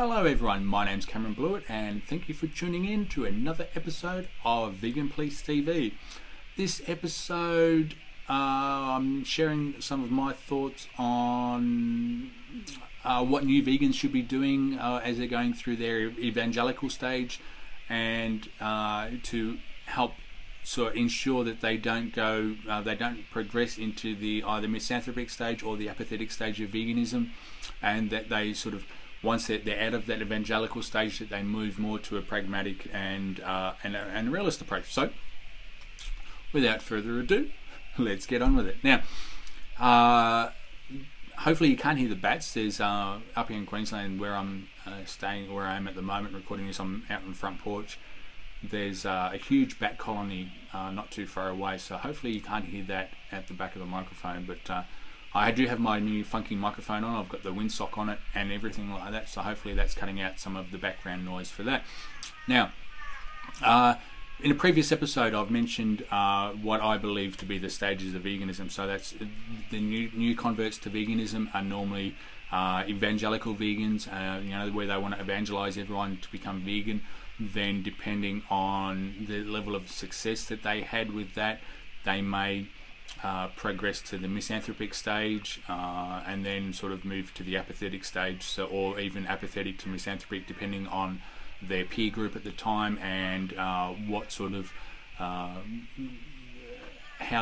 Hello everyone, my name's Cameron Blewett and thank you for tuning in to another episode of Vegan Police TV. This episode, I'm sharing some of my thoughts on what new vegans should be doing as they're going through their evangelical stage, and to help sort of ensure that they don't progress into the either misanthropic stage or the apathetic stage of veganism, and that they sort of, once they're out of that evangelical stage, that they move more to a pragmatic and a realist approach. So, without further ado, let's get on with it. Now, hopefully you can't hear the bats. There's up here in Queensland where I'm staying, where I am at the moment recording this, I'm out on the front porch. There's a huge bat colony not too far away, so hopefully you can't hear that at the back of the microphone, but I do have my new funky microphone on. I've got the windsock on it and everything like that, so hopefully that's cutting out some of the background noise for that. Now, in a previous episode I've mentioned what I believe to be the stages of veganism. So that's the new converts to veganism are normally evangelical vegans, where they want to evangelize everyone to become vegan. Then depending on the level of success that they had with that, they may progress to the misanthropic stage and then sort of move to the apathetic stage, or even apathetic to misanthropic, depending on their peer group at the time and what sort of how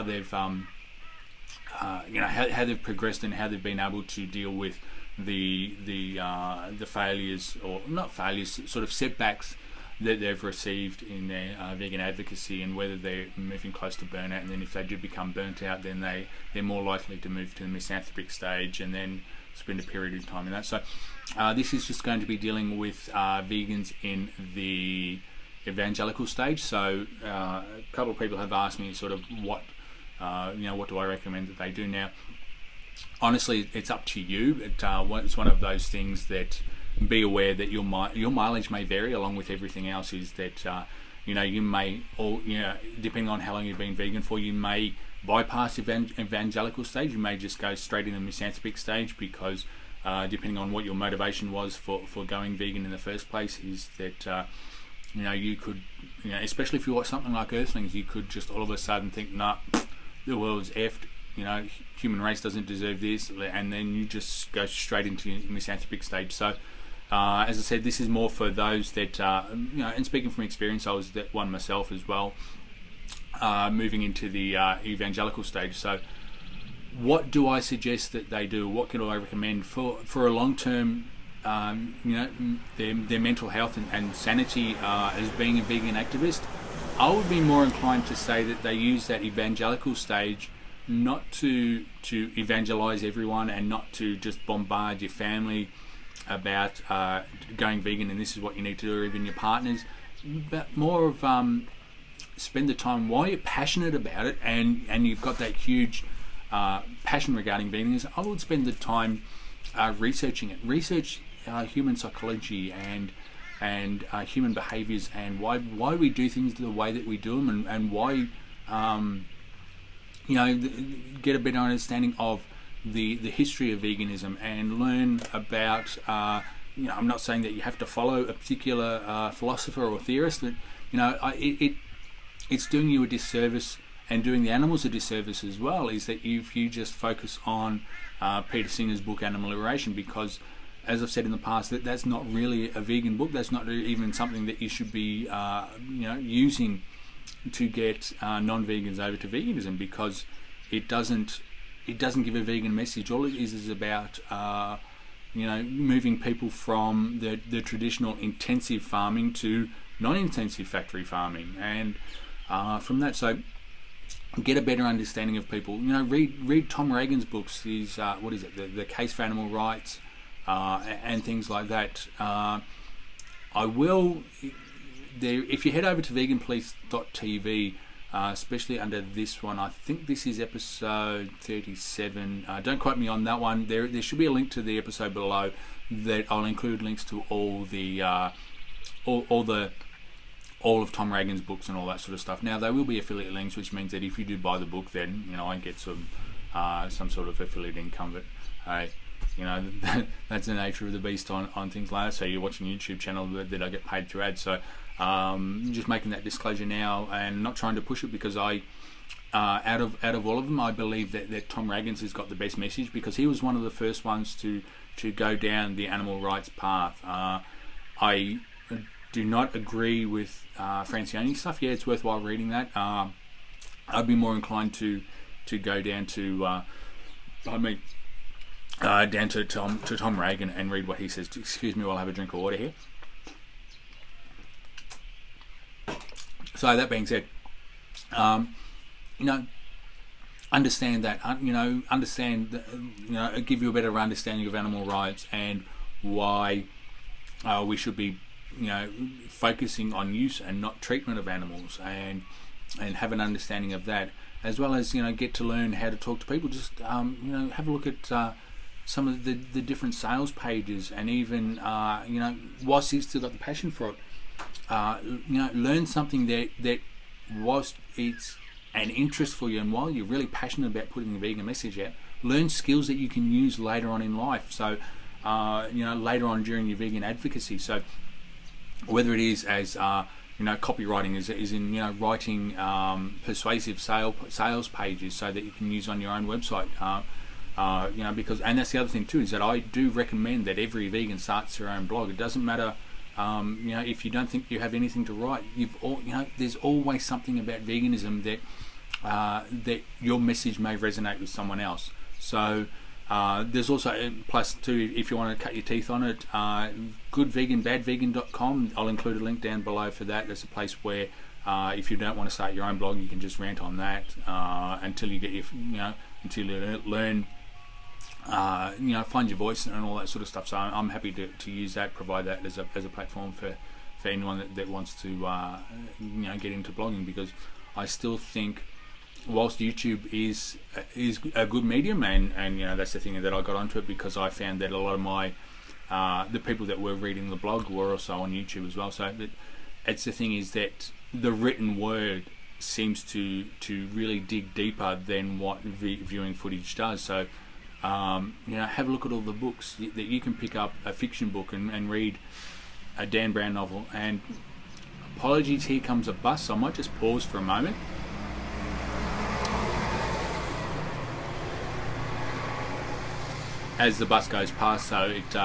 they've how they've progressed and how they've been able to deal with the failures, or not failures, sort of setbacks that they've received in their vegan advocacy, and whether they're moving close to burnout. And then if they do become burnt out, then they're more likely to move to the misanthropic stage and then spend a period of time in that. So this is just going to be dealing with vegans in the evangelical stage. So a couple of people have asked me sort of what do I recommend that they do. Now, honestly, it's up to you. It's one of those things that, be aware that your mileage may vary, along with everything else. Is that you may, or depending on how long you've been vegan for, you may bypass evangelical stage. You may just go straight in the misanthropic stage, because depending on what your motivation was for going vegan in the first place, is that you could, especially if you watch something like Earthlings, you could just all of a sudden think, nah, the world's effed, human race doesn't deserve this, and then you just go straight into the misanthropic stage. So as I said, this is more for those that, and speaking from experience, I was that one myself as well, moving into the evangelical stage. So what do I suggest that they do? What can I recommend for a long-term, their mental health and sanity as being a vegan activist? I would be more inclined to say that they use that evangelical stage not to evangelize everyone, and not to just bombard your family about going vegan and this is what you need to do, or even your partners, but more of spend the time while you're passionate about it and you've got that huge passion regarding veganism. I would spend the time researching it. Research human psychology and human behaviors, and why we do things the way that we do them, and why get a better understanding of the history of veganism, and learn about I'm not saying that you have to follow a particular philosopher or theorist, but it's doing you a disservice and doing the animals a disservice as well, is that if you just focus on Peter Singer's book Animal Liberation, because as I've said in the past, that's not really a vegan book. That's not even something that you should be using to get non-vegans over to veganism, because it doesn't give a vegan message. All it is about moving people from the traditional intensive farming to non-intensive factory farming, and from that, so get a better understanding of people. Read Tom Reagan's books. His the Case for Animal Rights and things like that. If you head over to veganpolice.tv, especially under this one, I think this is episode 37. Don't quote me on that one. There should be a link to the episode below that I'll include links to all of Tom Reagan's books and all that sort of stuff. Now, there will be affiliate links, which means that if you do buy the book, then I get some sort of affiliate income. But You know, that's the nature of the beast on things like that. So you're watching a YouTube channel that I get paid through ads. So just making that disclosure now, and not trying to push it, because I out of all of them, I believe that Tom Raggins has got the best message, because he was one of the first ones to go down the animal rights path. I do not agree with Francioni's stuff. Yeah, it's worthwhile reading that. I'd be more inclined to go down to down to Tom Reagan and read what he says. Excuse me while I have a drink of water here. So that being said, understand that, give you a better understanding of animal rights and why we should be, focusing on use and not treatment of animals, and have an understanding of that, as well as, get to learn how to talk to people. Just, have a look at some of the different sales pages, and even, whilst you've still got the passion for it, learn something that whilst it's an interest for you, and while you're really passionate about putting the vegan message out, learn skills that you can use later on in life. So, later on during your vegan advocacy. So, whether it is as copywriting is in writing persuasive sales pages so that you can use on your own website. Because, and that's the other thing too, is that I do recommend that every vegan starts their own blog. It doesn't matter. If you don't think you have anything to write, there's always something about veganism that your message may resonate with someone else. So there's also, plus too, if you want to cut your teeth on it, goodveganbadvegan.com. I'll include a link down below for that. There's a place where if you don't want to start your own blog, you can just rant on that until you get until you learn. Find your voice and all that sort of stuff. So I'm happy to use that, provide that as a platform for anyone that wants to get into blogging, because I still think, whilst YouTube is a good medium, and that's the thing that I got onto it, because I found that a lot of my the people that were reading the blog were also on YouTube as well. So it's the thing is that the written word seems to really dig deeper than what viewing footage does. So have a look at all the books that you can pick up, a fiction book, and read a Dan Brown novel. And apologies, here comes a bus, so I might just pause for a moment. As the bus goes past, so it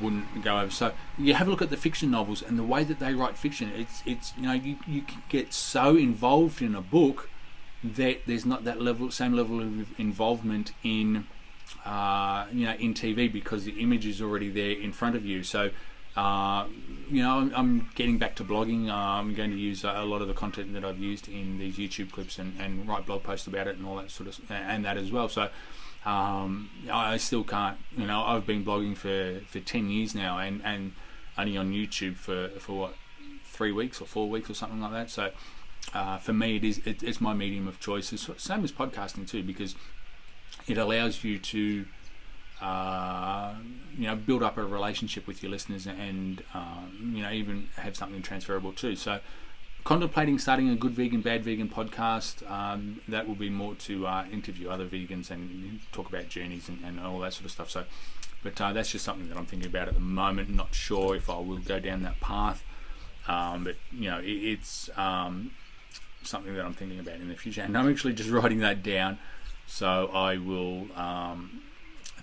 wouldn't go over. So you have a look at the fiction novels and the way that they write fiction. It's you can get so involved in a book that there's not that same level of involvement in in TV, because the image is already there in front of you. So I'm getting back to blogging. I'm going to use a lot of the content that I've used in these YouTube clips and write blog posts about it and all that sort of, and that as well. So I still can't, I've been blogging for 10 years now, and only on YouTube for what, 3 weeks or 4 weeks or something like that. So for me, it's my medium of choice. It's same as podcasting too, because it allows you to build up a relationship with your listeners, and even have something transferable too. So contemplating starting a Good Vegan Bad Vegan podcast. That will be more to interview other vegans and talk about journeys and all that sort of stuff. So but that's just something that I'm thinking about at the moment. Not sure if I will go down that path, but it's something that I'm thinking about in the future, and I'm actually just writing that down, so I will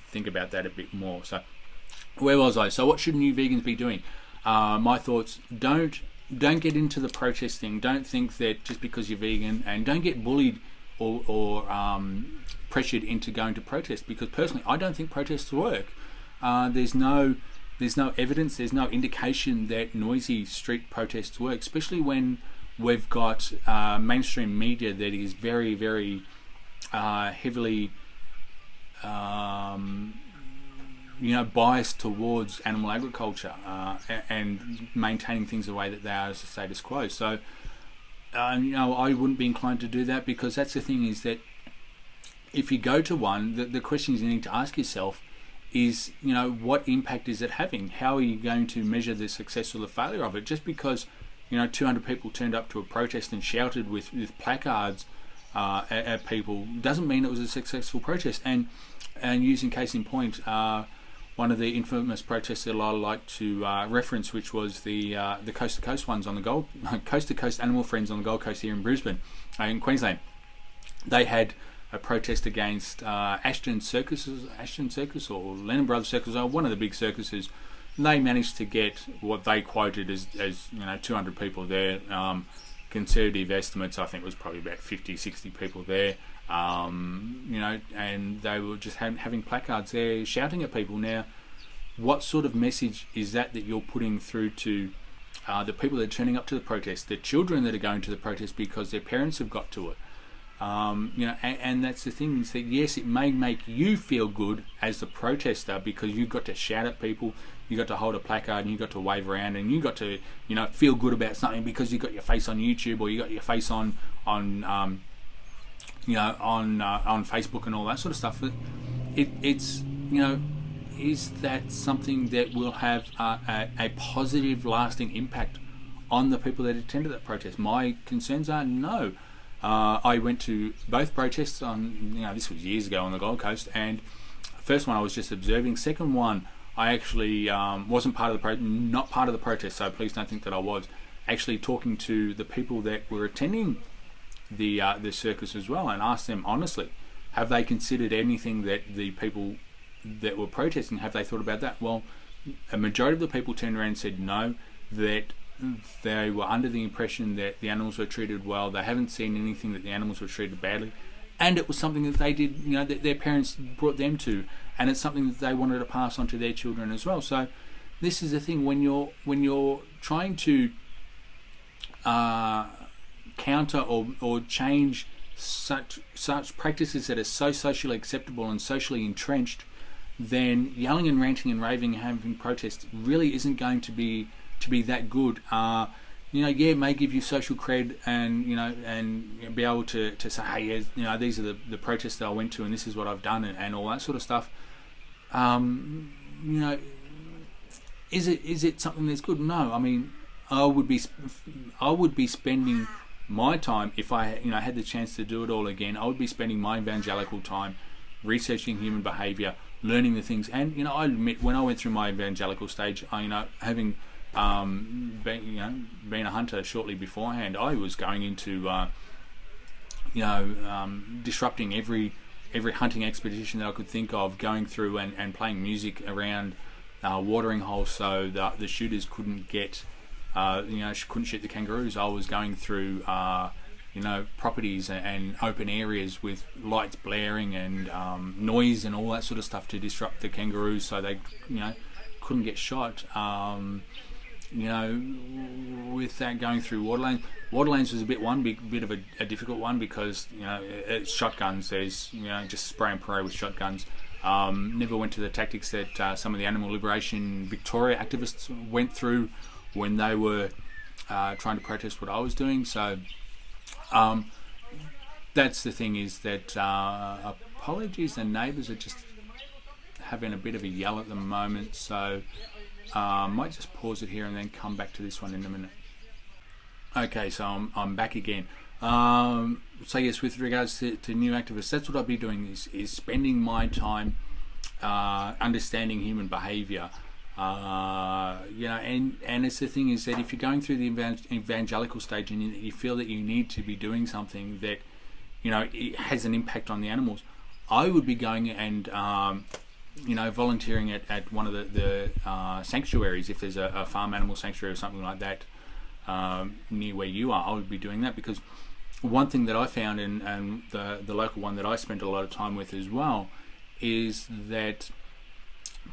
think about that a bit more. So where was I? So what should new vegans be doing? My thoughts: don't get into the protest thing. Don't think that just because you're vegan, and don't get bullied or pressured into going to protest, because personally I don't think protests work. There's no evidence, there's no indication that noisy street protests work, especially when we've got mainstream media that is very, very heavily biased towards animal agriculture and maintaining things the way that they are as the status quo. So I wouldn't be inclined to do that, because that's the thing, is that if you go to one, the questions you need to ask yourself is, what impact is it having? How are you going to measure the success or the failure of it? Just because 200 people turned up to a protest and shouted with placards at people doesn't mean it was a successful protest. And using case in point, one of the infamous protests that I like to reference, which was the coast to coast ones on the coast to coast animal friends on the Gold Coast here in Brisbane, in Queensland. They had a protest against Ashton Circus or Lennon Brothers Circus, or one of the big circuses. They managed to get what they quoted as 200 people there. Conservative estimates, I think, was probably about 50, 60 people there. And they were just having placards there shouting at people. Now, what sort of message is that you're putting through to the people that are turning up to the protest, the children that are going to the protest because their parents have got to it? And that's the thing, is that yes, it may make you feel good as the protester because you got to shout at people, you got to hold a placard, and you got to wave around, and you got to feel good about something because you got your face on YouTube, or you got your face on Facebook and all that sort of stuff. It's is that something that will have a positive, lasting impact on the people that attended that protest? My concerns are no. I went to both protests on, this was years ago on the Gold Coast, and first one I was just observing. Second one, I actually wasn't not part of the protest, so please don't think that I was. Actually talking to the people that were attending the circus as well, and asked them honestly, have they considered anything that the people that were protesting, have they thought about that? Well, a majority of the people turned around and said no, that they were under the impression that the animals were treated well. They haven't seen anything that the animals were treated badly, and it was something that they did, that their parents brought them to, and it's something that they wanted to pass on to their children as well. So this is the thing, when you're trying to counter or change such practices that are so socially acceptable and socially entrenched, then yelling and ranting and raving and having protests really isn't going to be that good. It may give you social cred and be able to say, hey, these are the protests that I went to and this is what I've done and all that sort of stuff. Is it something that's good? No. I mean, I would be spending my time, if I had the chance to do it all again, I would be spending my evangelical time researching human behaviour, learning the things. And I admit, when I went through my evangelical stage, having being a hunter shortly beforehand, I was going into disrupting every hunting expedition that I could think of, going through and playing music around watering holes so that the shooters couldn't get couldn't shoot the kangaroos. I was going through properties and open areas with lights blaring and noise and all that sort of stuff to disrupt the kangaroos so they couldn't get shot. With that, going through waterlands was a bit of a difficult one because it's shotguns. There's just spray and pray with shotguns. Never went to the tactics that some of the animal liberation Victoria activists went through when they were trying to protest what I was doing. So that's the thing, is that apologies, the neighbours are just having a bit of a yell at the moment, so might just pause it here and then come back to this one in a minute. Okay, so I'm back again. So yes, with regards to new activists, that's what I'll be doing, is spending my time understanding human behaviour. And it's the thing is that if you're going through the evangelical stage and you feel that you need to be doing something that it has an impact on the animals, I would be going and volunteering at one of the sanctuaries. If there's a farm animal sanctuary or something like that near where you are, I would be doing that, because one thing that I found, and the local one that I spent a lot of time with as well, is that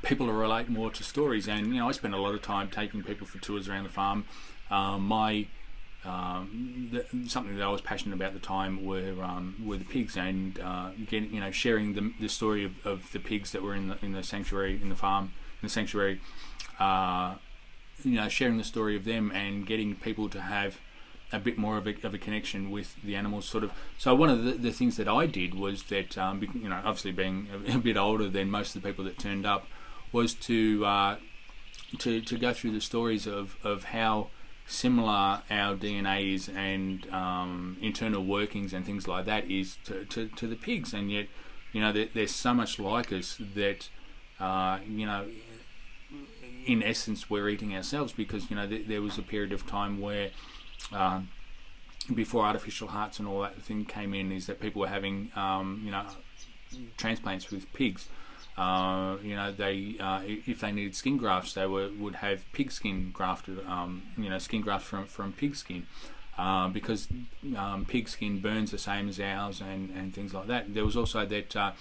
people relate more to stories. And I spent a lot of time taking people for tours around the farm. Something that I was passionate about at the time were the pigs, and sharing the story of the pigs that were in the sanctuary, in the farm, in the sanctuary. Sharing the story of them and getting people to have a bit more of a connection with the animals, sort of. So one of the things that I did was that, obviously being a bit older than most of the people that turned up, was to go through the stories of how similar our DNA is and internal workings and things like that is to the pigs, and yet they're so much like us that in essence we're eating ourselves, because there was a period of time where before artificial hearts and all that thing came in, is that people were having transplants with pigs. They if they needed skin grafts, they would have pig skin grafted, skin grafts from pig skin, because pig skin burns the same as ours and things like that. There was also that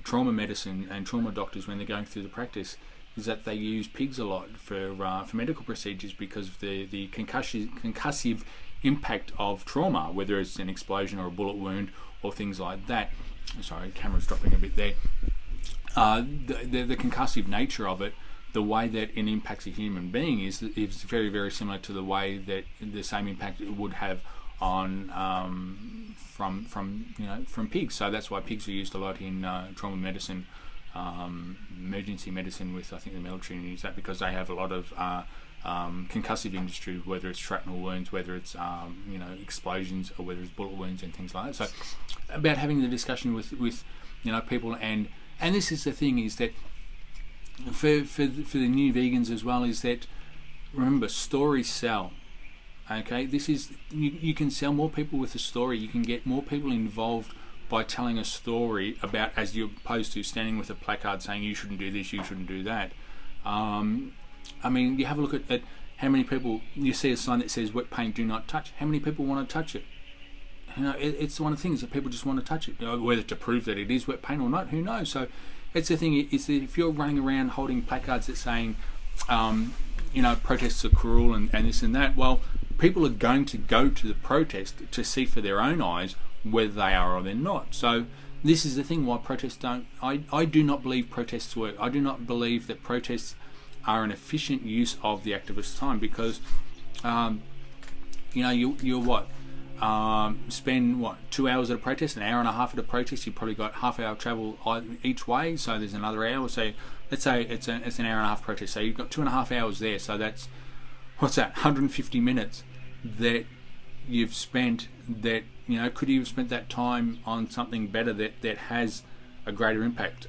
trauma medicine and trauma doctors, when they're going through the practice, is that they use pigs a lot for medical procedures because of the concussive impact of trauma, whether it's an explosion or a bullet wound or things like that. Sorry, camera's dropping a bit there. The concussive nature of it, the way that it impacts a human being is very, very similar to the way that the same impact it would have on from pigs. So that's why pigs are used a lot in trauma medicine, emergency medicine with, I think, the military use that, because they have a lot of concussive industry, whether it's shrapnel wounds, whether it's explosions, or whether it's bullet wounds and things like that. So about having the discussion with people, and this is the thing, is that for the new vegans as well, is that, remember, stories sell. Okay, this is you can sell more people with a story. You can get more people involved by telling a story about, as opposed to standing with a placard saying you shouldn't do this, you shouldn't do that. I mean, you have a look at how many people, you see a sign that says wet paint do not touch. How many people want to touch it? It's one of the things that people just want to touch it, whether to prove that it is wet paint or not, who knows? So it's the thing, is that if you're running around holding placards that saying protests are cruel and this and that, well, people are going to go to the protest to see for their own eyes whether they are or they're not. So this is the thing, why protests don't, I do not believe protests work. I do not believe that protests are an efficient use of the activist time, because you'll spend 2 hours at a protest, an hour and a half at a protest, you've probably got half hour travel each way, so there's another hour. So let's say it's an hour and a half protest, so you've got 2.5 hours there, so that's, what's that, 150 minutes that you've spent, that could you have spent that time on something better that has a greater impact?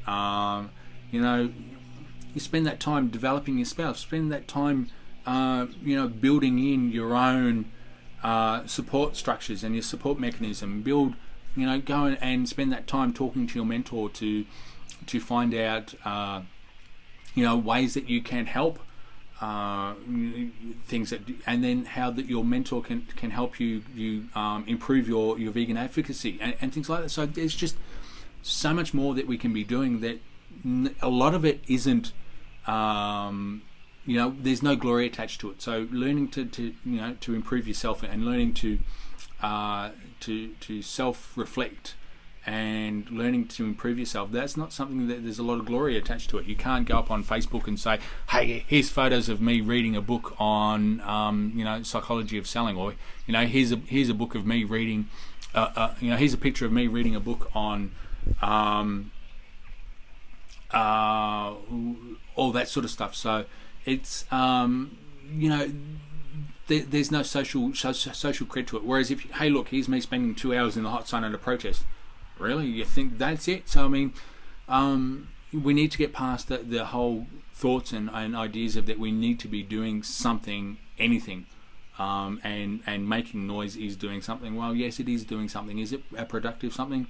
You spend that time developing your spouse, spend that time building in your own support structures and your support mechanism. Go and spend that time talking to your mentor to find out ways that you can help things that, and then how that your mentor can help you improve your vegan advocacy and things like that. So there's just so much more that we can be doing, that a lot of it isn't there's no glory attached to it. So learning to improve yourself and learning to self-reflect and learning to improve yourself, that's not something that there's a lot of glory attached to it. You can't go up on Facebook and say, hey, here's photos of me reading a book on psychology of selling, or here's a book of me reading here's a picture of me reading a book on all that sort of stuff. So it's there's no social cred to it. Whereas if, hey, look, here's me spending 2 hours in the hot sun at a protest. Really, you think that's it? So I mean, we need to get past the whole thoughts and ideas of that we need to be doing something, anything, and making noise is doing something. Well, yes, it is doing something. Is it a productive something?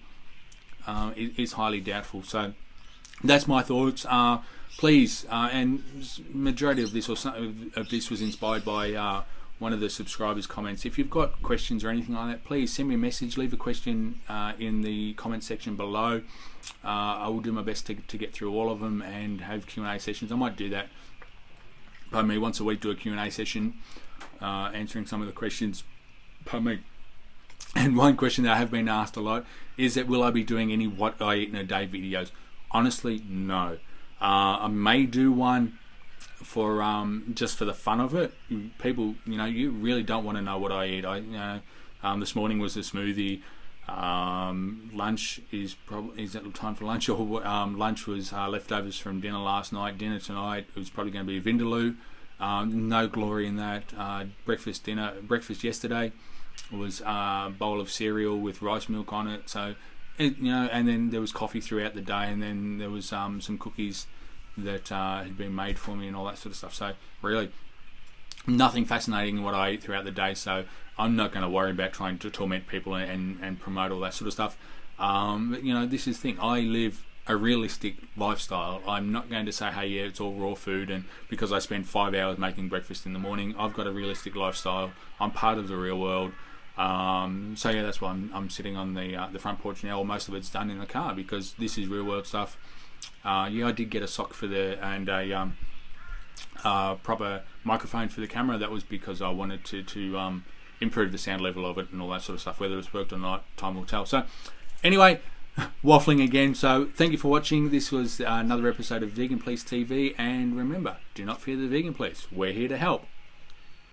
It's highly doubtful. So that's my thoughts. Please, and majority of this was inspired by one of the subscribers' comments. If you've got questions or anything like that, please send me a message. Leave a question in the comment section below. I will do my best to get through all of them and have Q&A sessions. I might do that, pardon me, once a week, do a Q&A session answering some of the questions. Pardon me. And one question that I have been asked a lot is that, will I be doing any what I eat in a day videos? Honestly, no. I may do one for just for the fun of it. People, you really don't want to know what I eat. This morning was a smoothie. Lunch is it time for lunch, or lunch was leftovers from dinner last night. Dinner tonight, it was probably going to be a vindaloo. No glory in that. Breakfast yesterday was a bowl of cereal with rice milk on it. So, and then there was coffee throughout the day, and then there was some cookies that had been made for me and all that sort of stuff. So really, nothing fascinating in what I eat throughout the day. So I'm not going to worry about trying to torment people and promote all that sort of stuff. But this is the thing. I live a realistic lifestyle. I'm not going to say, hey, yeah, it's all raw food, and because I spend 5 hours making breakfast in the morning, I've got a realistic lifestyle. I'm part of the real world. So yeah, that's why I'm sitting on the front porch now. Or most of it's done in the car, because this is real world stuff. I did get a sock and a proper microphone for the camera. That was because I wanted to improve the sound level of it and all that sort of stuff. Whether it's worked or not, time will tell. So anyway, waffling again. So thank you for watching. This was another episode of Vegan Police TV, and remember, do not fear the vegan police. We're here to help.